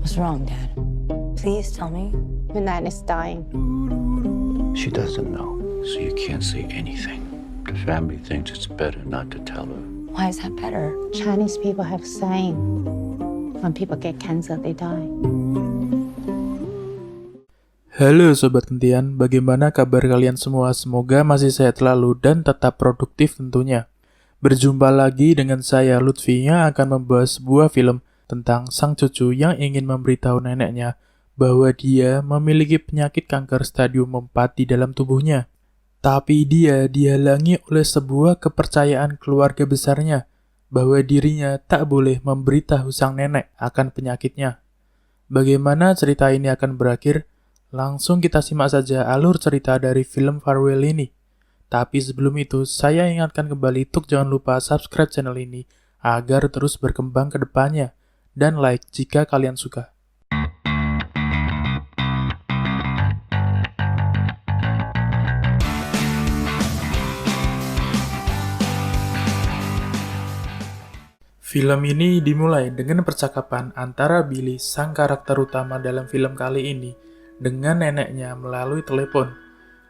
What's wrong, Dad? Please tell me. Nan is dying. She doesn't know, so you can't say anything. The family thinks it's better not to tell her. Why is that better? Chinese people have saying, when people get cancer, they die. Halo Sobat Gentian, bagaimana kabar kalian semua? Semoga masih sehat selalu dan tetap produktif tentunya. Berjumpa lagi dengan saya Lutfi yang akan membahas sebuah film tentang sang cucu yang ingin memberitahu neneknya bahwa dia memiliki penyakit kanker stadium 4 di dalam tubuhnya. Tapi dia dihalangi oleh sebuah kepercayaan keluarga besarnya bahwa dirinya tak boleh memberitahu sang nenek akan penyakitnya. Bagaimana cerita ini akan berakhir? Langsung kita simak saja alur cerita dari film Farewell ini. Tapi sebelum itu, saya ingatkan kembali untuk jangan lupa subscribe channel ini agar terus berkembang ke depannya, dan like jika kalian suka. Film ini dimulai dengan percakapan antara Billy, sang karakter utama dalam film kali ini, dengan neneknya melalui telepon.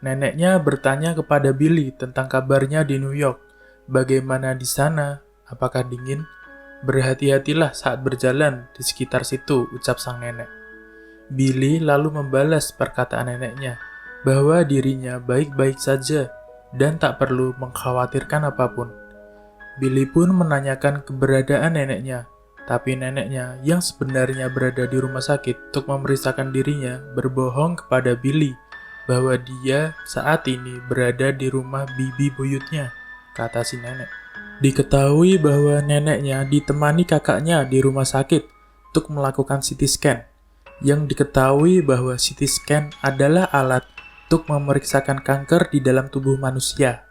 Neneknya bertanya kepada Billy tentang kabarnya di New York. Bagaimana di sana? Apakah dingin? Berhati-hatilah saat berjalan di sekitar situ, ucap sang nenek. Billy lalu membalas perkataan neneknya bahwa dirinya baik-baik saja dan tak perlu mengkhawatirkan apapun. Billy pun menanyakan keberadaan neneknya, tapi neneknya yang sebenarnya berada di rumah sakit untuk memeriksakan dirinya berbohong kepada Billy bahwa dia saat ini berada di rumah bibi buyutnya, kata si nenek. Diketahui bahwa neneknya ditemani kakaknya di rumah sakit untuk melakukan CT scan. Yang diketahui bahwa CT scan adalah alat untuk memeriksakan kanker di dalam tubuh manusia.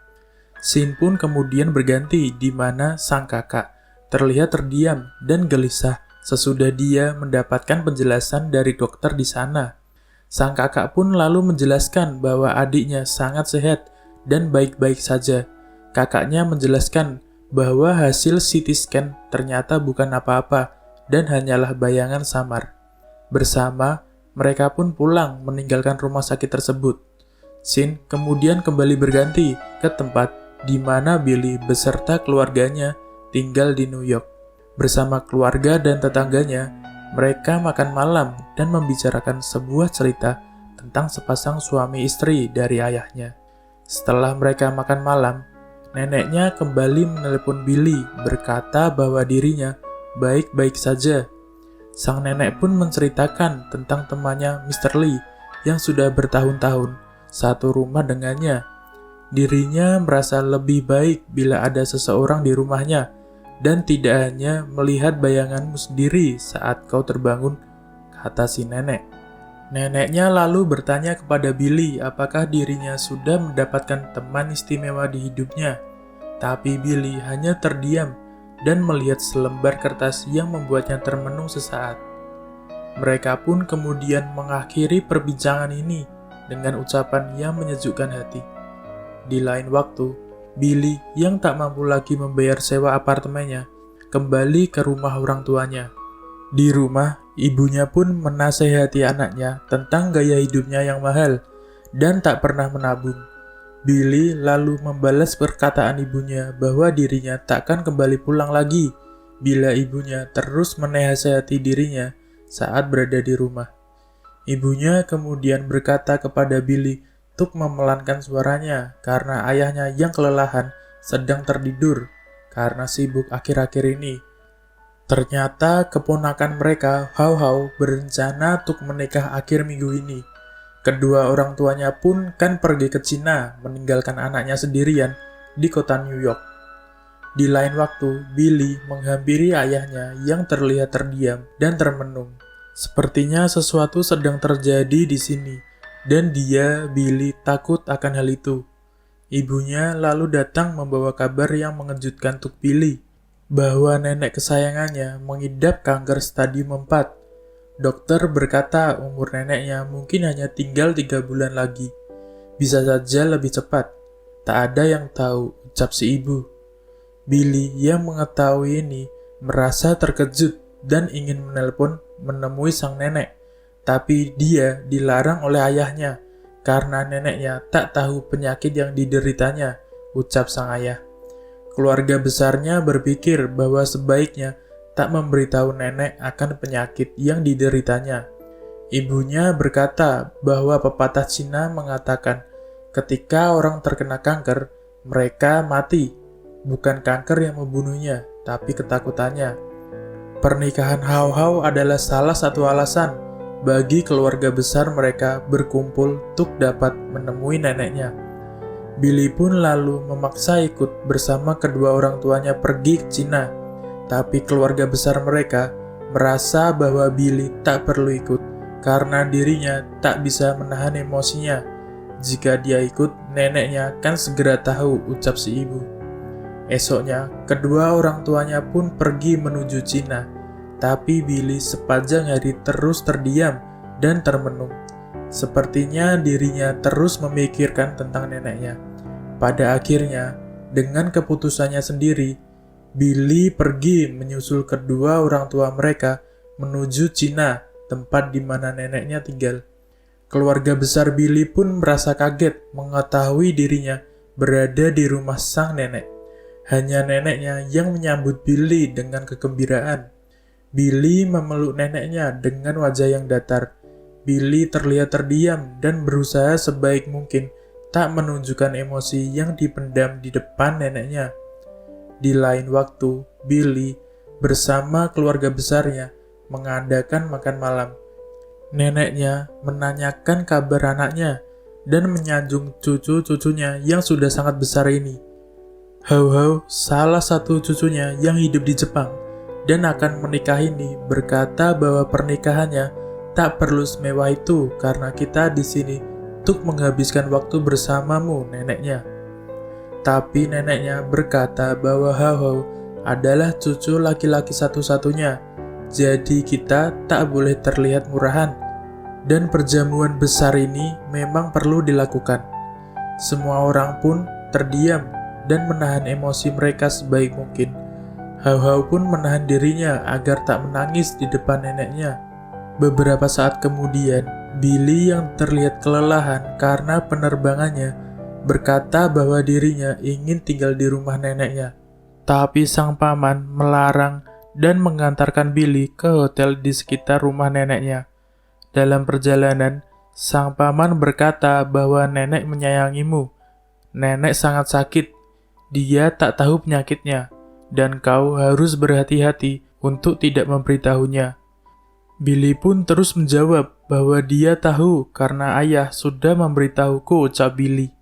Scene pun kemudian berganti di mana sang kakak terlihat terdiam dan gelisah sesudah dia mendapatkan penjelasan dari dokter di sana. Sang kakak pun lalu menjelaskan bahwa adiknya sangat sehat dan baik-baik saja. Kakaknya menjelaskan bahwa hasil CT scan ternyata bukan apa-apa dan hanyalah bayangan samar. Bersama, mereka pun pulang meninggalkan rumah sakit tersebut. Scene kemudian kembali berganti ke tempat di mana Billy beserta keluarganya tinggal di New York. Bersama keluarga dan tetangganya, mereka makan malam dan membicarakan sebuah cerita tentang sepasang suami istri dari ayahnya. Setelah mereka makan malam, neneknya kembali menelepon Billy berkata bahwa dirinya baik-baik saja. Sang nenek pun menceritakan tentang temannya Mr. Lee yang sudah bertahun-tahun satu rumah dengannya. Dirinya merasa lebih baik bila ada seseorang di rumahnya dan tidak hanya melihat bayanganmu sendiri saat kau terbangun, kata si nenek. Neneknya lalu bertanya kepada Billy apakah dirinya sudah mendapatkan teman istimewa di hidupnya. Tapi Billy hanya terdiam dan melihat selembar kertas yang membuatnya termenung sesaat. Mereka pun kemudian mengakhiri perbincangan ini dengan ucapan yang menyejukkan hati. Di lain waktu, Billy yang tak mampu lagi membayar sewa apartemennya kembali ke rumah orang tuanya. Di rumah, ibunya pun menasehati anaknya tentang gaya hidupnya yang mahal dan tak pernah menabung. Billy lalu membalas perkataan ibunya bahwa dirinya takkan kembali pulang lagi bila ibunya terus menasehati dirinya saat berada di rumah. Ibunya kemudian berkata kepada Billy untuk memelankan suaranya karena ayahnya yang kelelahan sedang tertidur karena sibuk akhir-akhir ini. Ternyata keponakan mereka, Hao Hao, berencana untuk menikah akhir minggu ini. Kedua orang tuanya pun kan pergi ke Cina meninggalkan anaknya sendirian di kota New York. Di lain waktu, Billy menghampiri ayahnya yang terlihat terdiam dan termenung. Sepertinya sesuatu sedang terjadi di sini. Dan dia, Billy, takut akan hal itu. Ibunya lalu datang membawa kabar yang mengejutkan untuk Billy, bahwa nenek kesayangannya mengidap kanker stadium 4. Dokter berkata umur neneknya mungkin hanya tinggal 3 bulan lagi. Bisa saja lebih cepat. Tak ada yang tahu, ucap si ibu. Billy yang mengetahui ini merasa terkejut dan ingin menelpon menemui sang nenek. Tapi dia dilarang oleh ayahnya karena neneknya tak tahu penyakit yang dideritanya, ucap sang ayah. Keluarga besarnya berpikir bahwa sebaiknya tak memberitahu nenek akan penyakit yang dideritanya. Ibunya berkata bahwa pepatah Cina mengatakan ketika orang terkena kanker, mereka mati. Bukan kanker yang membunuhnya, tapi ketakutannya. Pernikahan Hao Hao adalah salah satu alasan bagi keluarga besar mereka berkumpul untuk dapat menemui neneknya. Billy pun lalu memaksa ikut bersama kedua orang tuanya pergi ke Cina, tapi keluarga besar mereka merasa bahwa Billy tak perlu ikut karena dirinya tak bisa menahan emosinya. Jika dia ikut, neneknya kan segera tahu, ucap si ibu. Esoknya, kedua orang tuanya pun pergi menuju Cina, tapi Billy sepanjang hari terus terdiam dan termenung. Sepertinya dirinya terus memikirkan tentang neneknya. Pada akhirnya, dengan keputusannya sendiri, Billy pergi menyusul kedua orang tua mereka menuju Cina, tempat di mana neneknya tinggal. Keluarga besar Billy pun merasa kaget mengetahui dirinya berada di rumah sang nenek. Hanya neneknya yang menyambut Billy dengan kegembiraan. Billy memeluk neneknya dengan wajah yang datar. Billy terlihat terdiam dan berusaha sebaik mungkin tak menunjukkan emosi yang dipendam di depan neneknya. Di lain waktu, Billy bersama keluarga besarnya mengadakan makan malam. Neneknya menanyakan kabar anaknya dan menyanjung cucu-cucunya yang sudah sangat besar ini. Hao Hao, salah satu cucunya yang hidup di Jepang dan akan menikah ini, berkata bahwa pernikahannya tak perlu semewah itu karena kita di sini untuk menghabiskan waktu bersamamu, neneknya. Tapi neneknya berkata bahwa Hao Hao adalah cucu laki-laki satu-satunya, jadi kita tak boleh terlihat murahan, dan perjamuan besar ini memang perlu dilakukan. Semua orang pun terdiam dan menahan emosi mereka sebaik mungkin. Hao Hao pun menahan dirinya agar tak menangis di depan neneknya. Beberapa saat kemudian, Billy yang terlihat kelelahan karena penerbangannya berkata bahwa dirinya ingin tinggal di rumah neneknya. Tapi sang paman melarang dan mengantarkan Billy ke hotel di sekitar rumah neneknya. Dalam perjalanan, sang paman berkata bahwa nenek menyayangimu. Nenek sangat sakit. Dia tak tahu penyakitnya, dan kau harus berhati-hati untuk tidak memberitahunya. Billy pun terus menjawab bahwa dia tahu karena ayah sudah memberitahuku, ucap Billy.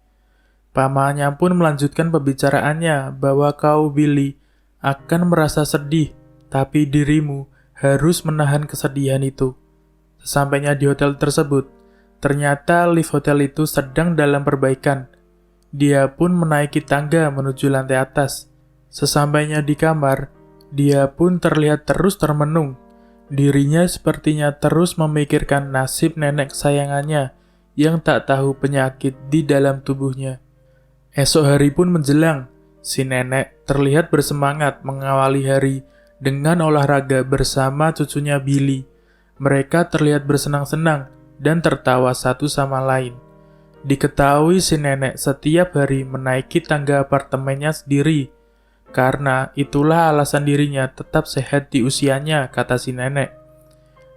Pamannya pun melanjutkan pembicaraannya bahwa kau, Billy, akan merasa sedih, tapi dirimu harus menahan kesedihan itu. Sesampainya di hotel tersebut, ternyata lift hotel itu sedang dalam perbaikan. Dia pun menaiki tangga menuju lantai atas. Sesampainya di kamar, dia pun terlihat terus termenung. Dirinya sepertinya terus memikirkan nasib nenek kesayangannya yang tak tahu penyakit di dalam tubuhnya. Esok hari pun menjelang, si nenek terlihat bersemangat mengawali hari dengan olahraga bersama cucunya Billy. Mereka terlihat bersenang-senang dan tertawa satu sama lain. Diketahui si nenek setiap hari menaiki tangga apartemennya sendiri, karena itulah alasan dirinya tetap sehat di usianya, kata si nenek.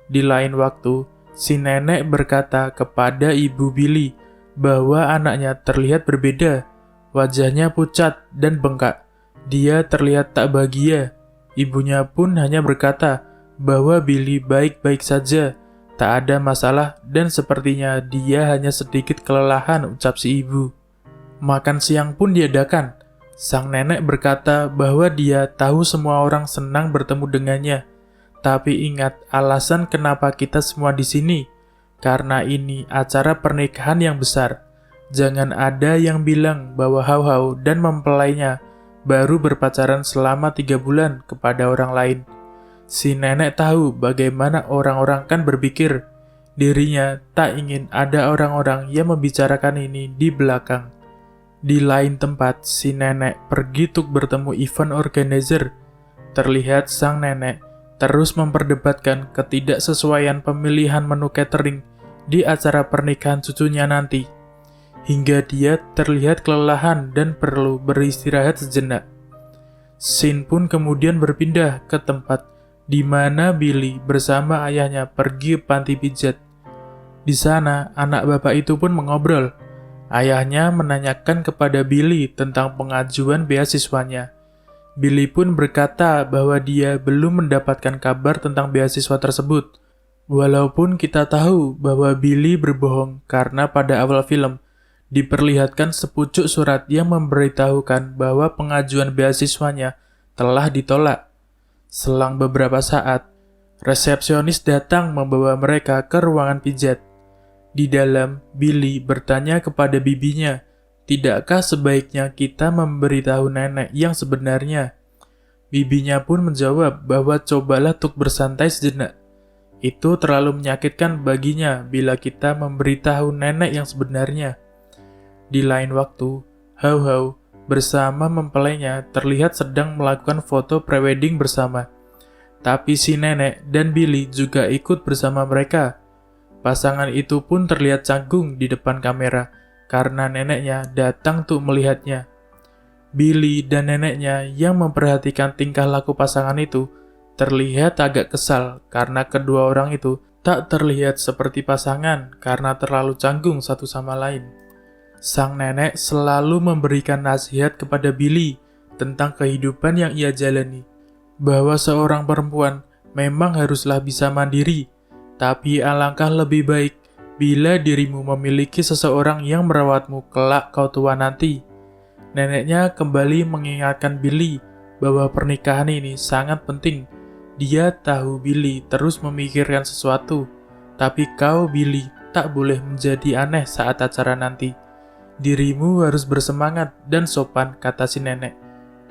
Di lain waktu, si nenek berkata kepada ibu Billy bahwa anaknya terlihat berbeda. Wajahnya pucat dan bengkak. Dia terlihat tak bahagia. Ibunya pun hanya berkata bahwa Billy baik-baik saja, tak ada masalah dan sepertinya dia hanya sedikit kelelahan, ucap si ibu. Makan siang pun diadakan. Sang nenek berkata bahwa dia tahu semua orang senang bertemu dengannya. Tapi ingat alasan kenapa kita semua di sini. Karena ini acara pernikahan yang besar. Jangan ada yang bilang bahwa Hao Hao dan mempelainya baru berpacaran selama 3 bulan kepada orang lain. Si nenek tahu bagaimana orang-orang kan berpikir. Dirinya tak ingin ada orang-orang yang membicarakan ini di belakang. Di lain tempat, si nenek pergi untuk bertemu event organizer. Terlihat sang nenek terus memperdebatkan ketidaksesuaian pemilihan menu catering di acara pernikahan cucunya nanti, hingga dia terlihat kelelahan dan perlu beristirahat sejenak. Scene pun kemudian berpindah ke tempat di mana Billy bersama ayahnya pergi panti pijat. Di sana, anak bapak itu pun mengobrol. Ayahnya menanyakan kepada Billy tentang pengajuan beasiswanya. Billy pun berkata bahwa dia belum mendapatkan kabar tentang beasiswa tersebut. Walaupun kita tahu bahwa Billy berbohong karena pada awal film diperlihatkan sepucuk surat yang memberitahukan bahwa pengajuan beasiswanya telah ditolak. Selang beberapa saat, resepsionis datang membawa mereka ke ruangan pijat. Di dalam, Billy bertanya kepada bibinya, "Tidakkah sebaiknya kita memberitahu nenek yang sebenarnya?" Bibinya pun menjawab bahwa cobalah untuk bersantai sejenak. Itu terlalu menyakitkan baginya bila kita memberitahu nenek yang sebenarnya. Di lain waktu, Hau-Hau bersama mempelainya terlihat sedang melakukan foto prewedding bersama. Tapi si nenek dan Billy juga ikut bersama mereka. Pasangan itu pun terlihat canggung di depan kamera karena neneknya datang untuk melihatnya. Billy dan neneknya yang memperhatikan tingkah laku pasangan itu terlihat agak kesal karena kedua orang itu tak terlihat seperti pasangan karena terlalu canggung satu sama lain. Sang nenek selalu memberikan nasihat kepada Billy tentang kehidupan yang ia jalani, bahwa seorang perempuan memang haruslah bisa mandiri, tapi alangkah lebih baik bila dirimu memiliki seseorang yang merawatmu kelak kau tua nanti. Neneknya kembali mengingatkan Billy bahwa pernikahan ini sangat penting. Dia tahu Billy terus memikirkan sesuatu, tapi kau, Billy, tak boleh menjadi aneh saat acara nanti. Dirimu harus bersemangat dan sopan, kata si nenek.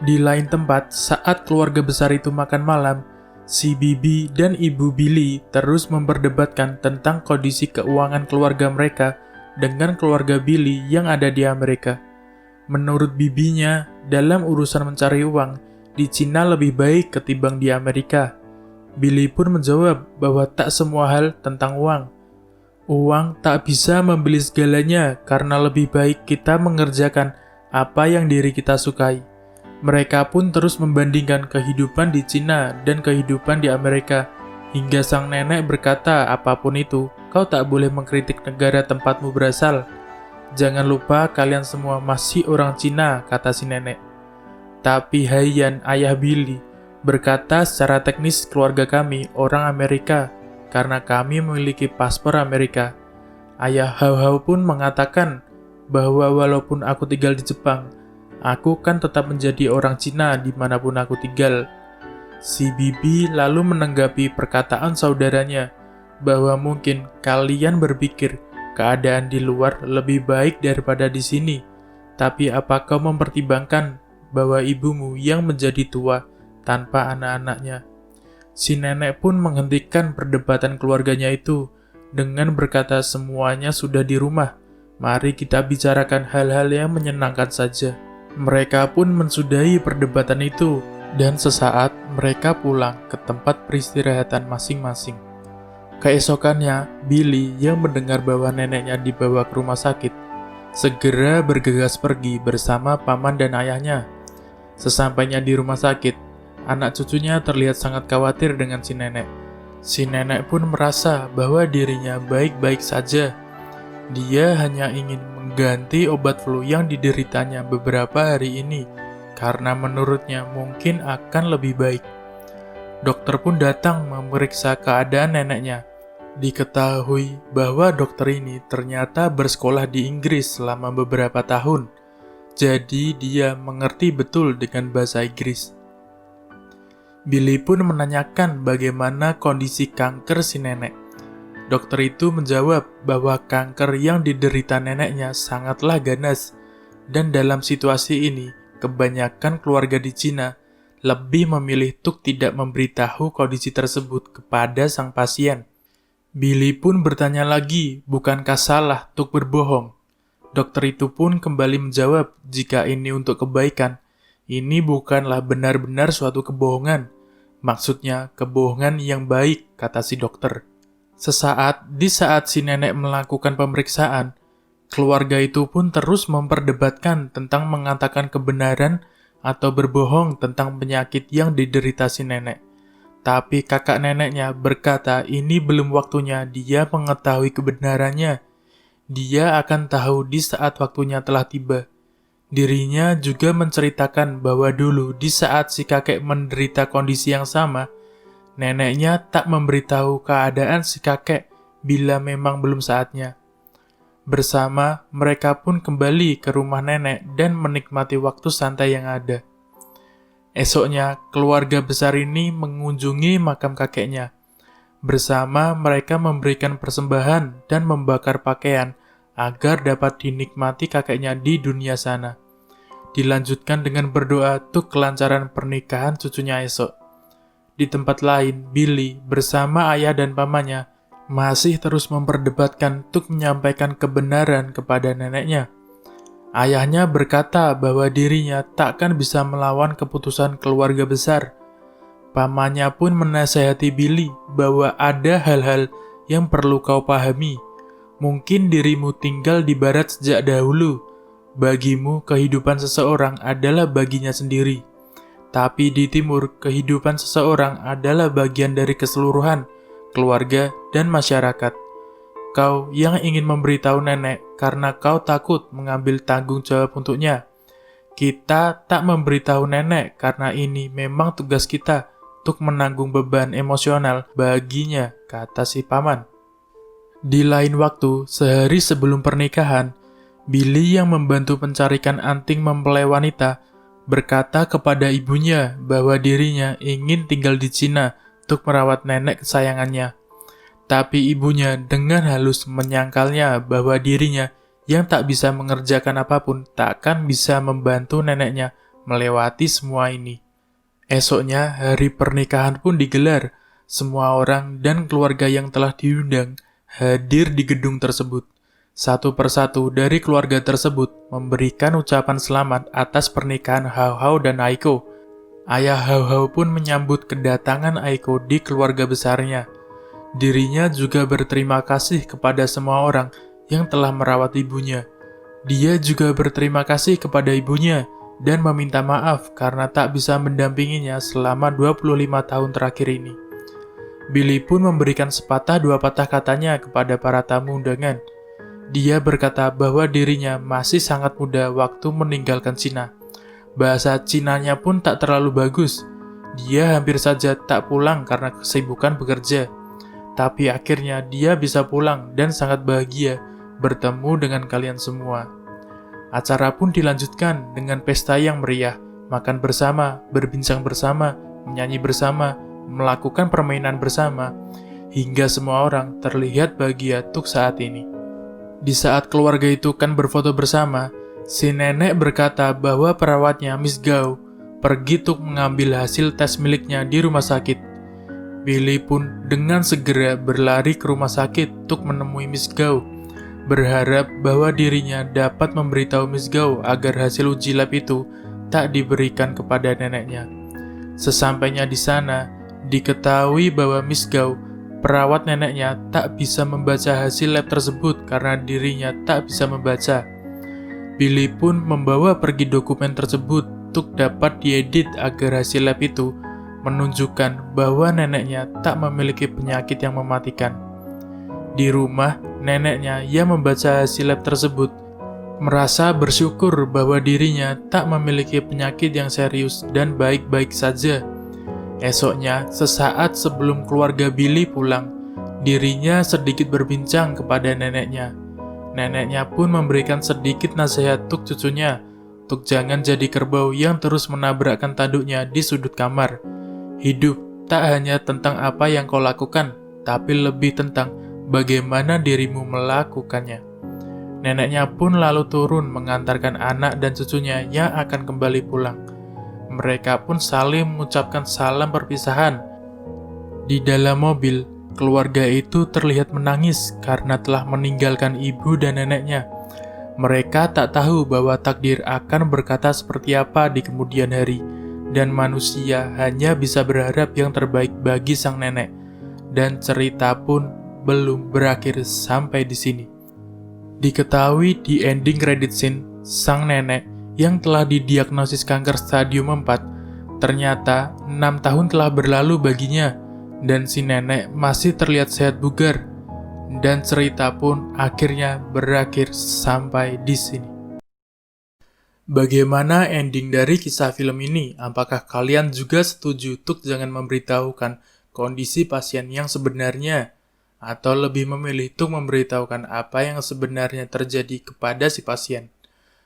Di lain tempat, saat keluarga besar itu makan malam, si bibi dan ibu Billy terus memperdebatkan tentang kondisi keuangan keluarga mereka dengan keluarga Billy yang ada di Amerika. Menurut bibinya, dalam urusan mencari uang, di Cina lebih baik ketimbang di Amerika. Billy pun menjawab bahwa tak semua hal tentang uang. Uang tak bisa membeli segalanya karena lebih baik kita mengerjakan apa yang diri kita sukai. Mereka pun terus membandingkan kehidupan di Cina dan kehidupan di Amerika, hingga sang nenek berkata, apapun itu, kau tak boleh mengkritik negara tempatmu berasal. Jangan lupa kalian semua masih orang Cina, kata si nenek. Tapi Haiyan, ayah Billy, berkata secara teknis keluarga kami orang Amerika, karena kami memiliki paspor Amerika. Ayah Hau-Hau pun mengatakan bahwa walaupun aku tinggal di Jepang, aku kan tetap menjadi orang Cina dimanapun aku tinggal. Si bibi lalu menanggapi perkataan saudaranya, bahwa mungkin kalian berpikir keadaan di luar lebih baik daripada di sini, tapi apa kau mempertimbangkan bahwa ibumu yang menjadi tua tanpa anak-anaknya? Si nenek pun menghentikan perdebatan keluarganya itu dengan berkata semuanya sudah di rumah, mari kita bicarakan hal-hal yang menyenangkan saja. Mereka pun mensudahi perdebatan itu, dan sesaat mereka pulang ke tempat peristirahatan masing-masing. Keesokannya, Billy yang mendengar bahwa neneknya dibawa ke rumah sakit, segera bergegas pergi bersama paman dan ayahnya. Sesampainya di rumah sakit, anak cucunya terlihat sangat khawatir dengan si nenek. Si nenek pun merasa bahwa dirinya baik-baik saja. Dia hanya ingin mengganti obat flu yang dideritanya beberapa hari ini, karena menurutnya mungkin akan lebih baik. Dokter pun datang memeriksa keadaan neneknya. Diketahui bahwa dokter ini ternyata bersekolah di Inggris selama beberapa tahun, jadi dia mengerti betul dengan bahasa Inggris. Billy pun menanyakan bagaimana kondisi kanker si nenek. Dokter itu menjawab bahwa kanker yang diderita neneknya sangatlah ganas, dan dalam situasi ini, kebanyakan keluarga di Cina lebih memilih untuk tidak memberitahu kondisi tersebut kepada sang pasien. Billy pun bertanya lagi, bukankah salah untuk berbohong? Dokter itu pun kembali menjawab, jika ini untuk kebaikan, ini bukanlah benar-benar suatu kebohongan. Maksudnya kebohongan yang baik, kata si dokter. Di saat si nenek melakukan pemeriksaan, keluarga itu pun terus memperdebatkan tentang mengatakan kebenaran atau berbohong tentang penyakit yang diderita si nenek. Tapi kakak neneknya berkata ini belum waktunya dia mengetahui kebenarannya. Dia akan tahu di saat waktunya telah tiba. Dirinya juga menceritakan bahwa dulu di saat si kakek menderita kondisi yang sama, neneknya tak memberitahu keadaan si kakek bila memang belum saatnya. Bersama, mereka pun kembali ke rumah nenek dan menikmati waktu santai yang ada. Esoknya, keluarga besar ini mengunjungi makam kakeknya. Bersama, mereka memberikan persembahan dan membakar pakaian agar dapat dinikmati kakeknya di dunia sana. Dilanjutkan dengan berdoa untuk kelancaran pernikahan cucunya esok. Di tempat lain, Billy bersama ayah dan pamannya masih terus memperdebatkan untuk menyampaikan kebenaran kepada neneknya. Ayahnya berkata bahwa dirinya takkan bisa melawan keputusan keluarga besar. Pamannya pun menasihati Billy bahwa ada hal-hal yang perlu kau pahami. Mungkin dirimu tinggal di barat sejak dahulu. Bagimu, kehidupan seseorang adalah baginya sendiri. Tapi di timur, kehidupan seseorang adalah bagian dari keseluruhan, keluarga, dan masyarakat. Kau yang ingin memberitahu nenek karena kau takut mengambil tanggung jawab untuknya. Kita tak memberitahu nenek karena ini memang tugas kita untuk menanggung beban emosional baginya, kata si paman. Di lain waktu, sehari sebelum pernikahan, Billy yang membantu pencarikan anting mempelai wanita berkata kepada ibunya bahwa dirinya ingin tinggal di Cina untuk merawat nenek kesayangannya. Tapi ibunya dengan halus menyangkalnya bahwa dirinya yang tak bisa mengerjakan apapun takkan bisa membantu neneknya melewati semua ini. Esoknya, hari pernikahan pun digelar. Semua orang dan keluarga yang telah diundang hadir di gedung tersebut. Satu persatu dari keluarga tersebut memberikan ucapan selamat atas pernikahan Hao Hao dan Aiko. Ayah Hao Hao pun menyambut kedatangan Aiko di keluarga besarnya. Dirinya juga berterima kasih kepada semua orang yang telah merawat ibunya. Dia juga berterima kasih kepada ibunya dan meminta maaf karena tak bisa mendampinginya selama 25 tahun terakhir ini. Billy pun memberikan sepatah dua patah katanya kepada para tamu undangan. Dia berkata bahwa dirinya masih sangat muda waktu meninggalkan Cina. Bahasa Cinanya pun tak terlalu bagus. Dia hampir saja tak pulang karena kesibukan bekerja. Tapi akhirnya dia bisa pulang dan sangat bahagia bertemu dengan kalian semua. Acara pun dilanjutkan dengan pesta yang meriah, makan bersama, berbincang bersama, menyanyi bersama, melakukan permainan bersama, hingga semua orang terlihat bahagia untuk saat ini. Di saat keluarga itu kan berfoto bersama, si nenek berkata bahwa perawatnya Miss Gao pergi untuk mengambil hasil tes miliknya di rumah sakit. Billy pun dengan segera berlari ke rumah sakit untuk menemui Miss Gao, berharap bahwa dirinya dapat memberitahu Miss Gao agar hasil uji lab itu tak diberikan kepada neneknya. Sesampainya di sana, diketahui bahwa Miss Gao, perawat neneknya, tak bisa membaca hasil lab tersebut karena dirinya tak bisa membaca. Billy pun membawa pergi dokumen tersebut untuk dapat diedit agar hasil lab itu menunjukkan bahwa neneknya tak memiliki penyakit yang mematikan. Di rumah, neneknya yang membaca hasil lab tersebut merasa bersyukur bahwa dirinya tak memiliki penyakit yang serius dan baik-baik saja. Esoknya, sesaat sebelum keluarga Billy pulang, dirinya sedikit berbincang kepada neneknya. Neneknya pun memberikan sedikit nasihat untuk cucunya, untuk jangan jadi kerbau yang terus menabrakkan tanduknya di sudut kamar. Hidup tak hanya tentang apa yang kau lakukan, tapi lebih tentang bagaimana dirimu melakukannya. Neneknya pun lalu turun mengantarkan anak dan cucunya yang akan kembali pulang. Mereka pun saling mengucapkan salam perpisahan. Di dalam mobil, keluarga itu terlihat menangis karena telah meninggalkan ibu dan neneknya. Mereka tak tahu bahwa takdir akan berkata seperti apa di kemudian hari, dan manusia hanya bisa berharap yang terbaik bagi sang nenek. Dan cerita pun belum berakhir sampai di sini. Diketahui di ending credit scene, sang nenek yang telah didiagnosis kanker stadium 4, ternyata 6 tahun telah berlalu baginya, dan si nenek masih terlihat sehat bugar. Dan cerita pun akhirnya berakhir sampai di sini. Bagaimana ending dari kisah film ini? Apakah kalian juga setuju untuk jangan memberitahukan kondisi pasien yang sebenarnya? Atau lebih memilih untuk memberitahukan apa yang sebenarnya terjadi kepada si pasien?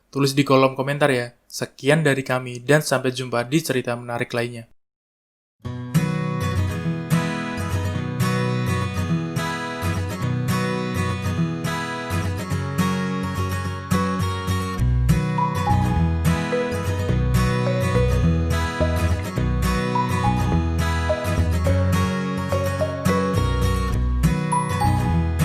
Tulis di kolom komentar ya. Sekian dari kami dan sampai jumpa di cerita menarik lainnya.